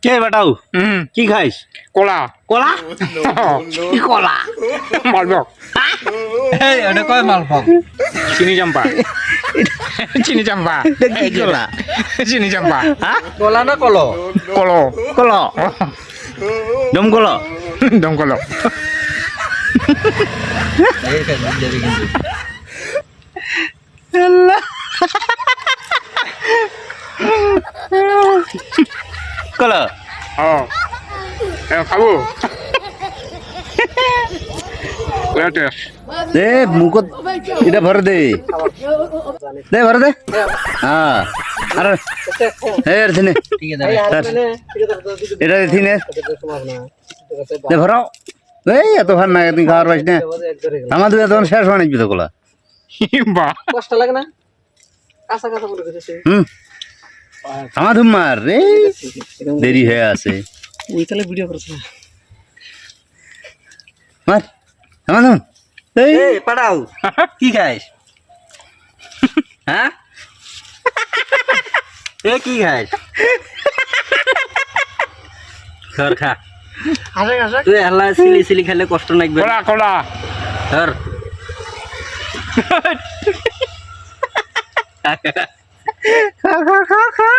কে বেটাও কি খাইস? কলা কলা? কি কলা? মালভোগ এই ওটা কয় মালভোগ চিনি চাম্পা চিনি চাম্পা কি কলা? চিনি চাম্পা কলা না কলো কল কল? দমকল? দমকল এই খাই যাবে কিন্তু কল? খাবো লেটেস্ট দে মুখত এটা ভরে দে দে ভরে দে হ্যাঁ আর এর থিনে ঠিক আছে এটা থিনে দে ভরাও এই এত ভার না তুই খাওয়ার পাইস না আমাদের তখন শেষ হয় নাকি তো কলা বা কষ্ট লাগে না কাঁচা কাঁচা বলে গেছে আমার মার রে দেরি হয়ে আছে ওই তাহলে ভিডিও করছ না মার আমার এই এই পাড়াও কি খাইস হ্যাঁ এ কি খাইস ধর খা হাসে হাসে তুই হেলা সিলি সিলি খেলে কষ্ট লাগবে কলা কলা ধর খা খা খা খা